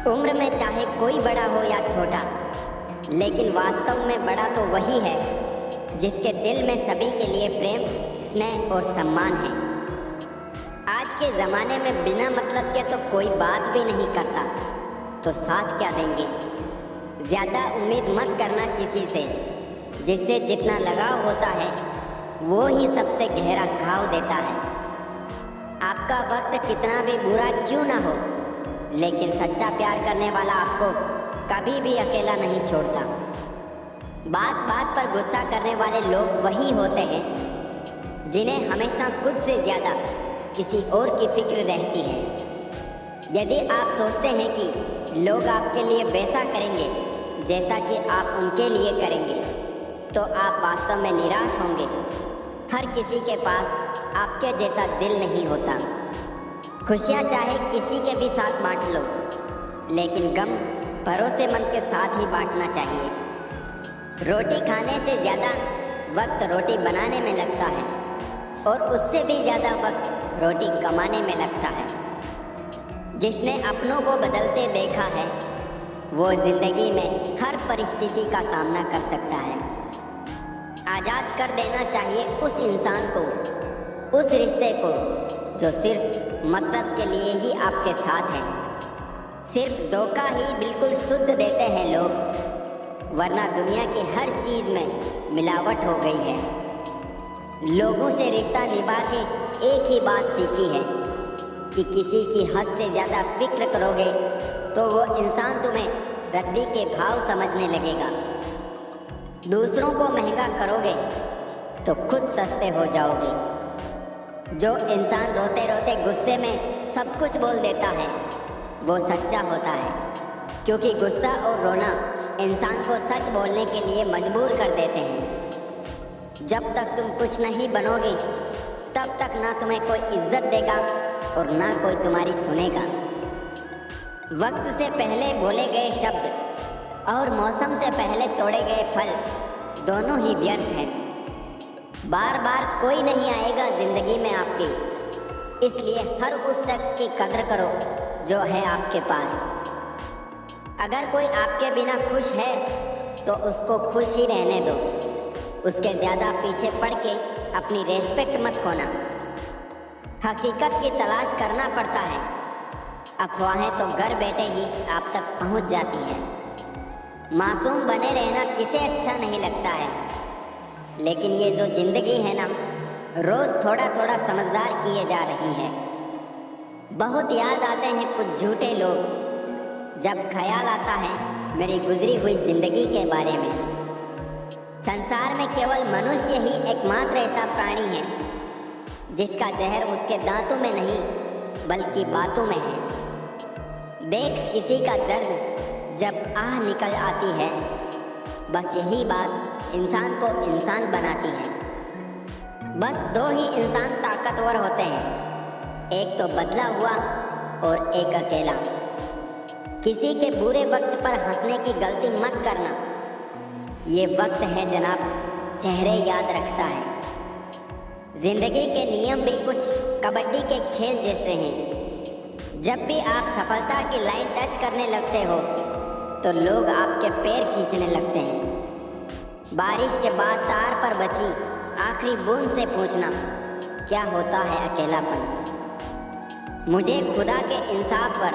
उम्र में चाहे कोई बड़ा हो या छोटा, लेकिन वास्तव में बड़ा तो वही है जिसके दिल में सभी के लिए प्रेम, स्नेह और सम्मान है। आज के ज़माने में बिना मतलब के तो कोई बात भी नहीं करता, तो साथ क्या देंगे। ज़्यादा उम्मीद मत करना किसी से, जिससे जितना लगाव होता है वो ही सबसे गहरा घाव देता है। आपका वक्त कितना भी बुरा क्यों ना हो, लेकिन सच्चा प्यार करने वाला आपको कभी भी अकेला नहीं छोड़ता। बात बात पर गुस्सा करने वाले लोग वही होते हैं जिन्हें हमेशा खुद से ज़्यादा किसी और की फिक्र रहती है। यदि आप सोचते हैं कि लोग आपके लिए वैसा करेंगे जैसा कि आप उनके लिए करेंगे, तो आप वास्तव में निराश होंगे। हर किसी के पास आपके जैसा दिल नहीं होता। खुशियाँ चाहे किसी के भी साथ बांट लो, लेकिन गम भरोसेमंद के साथ ही बांटना चाहिए। रोटी खाने से ज़्यादा वक्त रोटी बनाने में लगता है, और उससे भी ज़्यादा वक्त रोटी कमाने में लगता है। जिसने अपनों को बदलते देखा है, वो ज़िंदगी में हर परिस्थिति का सामना कर सकता है। आज़ाद कर देना चाहिए उस इंसान को, उस रिश्ते को जो सिर्फ मतलब के लिए ही आपके साथ है। सिर्फ धोखा ही बिल्कुल शुद्ध देते हैं लोग, वरना दुनिया की हर चीज़ में मिलावट हो गई है। लोगों से रिश्ता निभा के एक ही बात सीखी है कि किसी की हद से ज़्यादा फिक्र करोगे तो वो इंसान तुम्हें रद्दी के भाव समझने लगेगा। दूसरों को महंगा करोगे तो खुद सस्ते हो जाओगे। जो इंसान रोते रोते गुस्से में सब कुछ बोल देता है, वो सच्चा होता है, क्योंकि गुस्सा और रोना इंसान को सच बोलने के लिए मजबूर कर देते हैं। जब तक तुम कुछ नहीं बनोगे, तब तक ना तुम्हें कोई इज्जत देगा और ना कोई तुम्हारी सुनेगा। वक्त से पहले बोले गए शब्द और मौसम से पहले तोड़े गए फल दोनों ही व्यर्थ हैं। बार बार कोई नहीं आएगा ज़िंदगी में आपकी, इसलिए हर उस शख्स की कदर करो जो है आपके पास। अगर कोई आपके बिना खुश है तो उसको खुश ही रहने दो। उसके ज़्यादा पीछे पड़ के अपनी रेस्पेक्ट मत खोना। हकीकत की तलाश करना पड़ता है, अफवाहें तो घर बैठे ही आप तक पहुंच जाती हैं। मासूम बने रहना किसे अच्छा नहीं लगता है, लेकिन ये जो ज़िंदगी है ना, रोज़ थोड़ा थोड़ा समझदार किए जा रही है। बहुत याद आते हैं कुछ झूठे लोग जब ख्याल आता है मेरी गुजरी हुई ज़िंदगी के बारे में। संसार में केवल मनुष्य ही एकमात्र ऐसा प्राणी है जिसका जहर उसके दांतों में नहीं बल्कि बातों में है। देख किसी का दर्द जब आह निकल आती है, बस यही बात इंसान को इंसान बनाती है। बस दो ही इंसान ताकतवर होते हैं, एक तो बदला हुआ और एक अकेला। किसी के बुरे वक्त पर हंसने की गलती मत करना। ये वक्त है जनाब, चेहरे याद रखता है। जिंदगी के नियम भी कुछ कबड्डी के खेल जैसे हैं। जब भी आप सफलता की लाइन टच करने लगते हो तो लोग आपके पैर खींचने लगते हैं। बारिश के बाद तार पर बची आखिरी बूंद से पूछना क्या होता है अकेलापन। मुझे खुदा के इंसाफ पर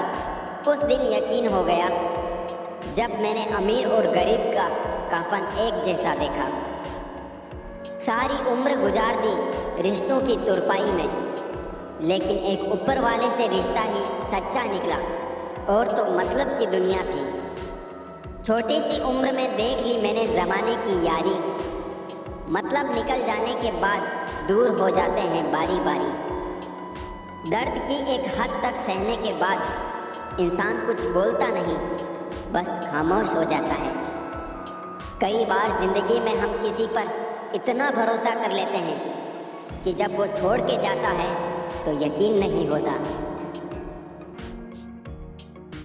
उस दिन यकीन हो गया जब मैंने अमीर और गरीब का कफन एक जैसा देखा। सारी उम्र गुजार दी रिश्तों की तुरपाई में, लेकिन एक ऊपर वाले से रिश्ता ही सच्चा निकला, और तो मतलब की दुनिया थी। छोटी सी उम्र में देख ली मैंने ज़माने की यारी। मतलब निकल जाने के बाद दूर हो जाते हैं बारी बारी। दर्द की एक हद तक सहने के बाद इंसान कुछ बोलता नहीं, बस खामोश हो जाता है। कई बार ज़िंदगी में हम किसी पर इतना भरोसा कर लेते हैं कि जब वो छोड़ के जाता है तो यकीन नहीं होता।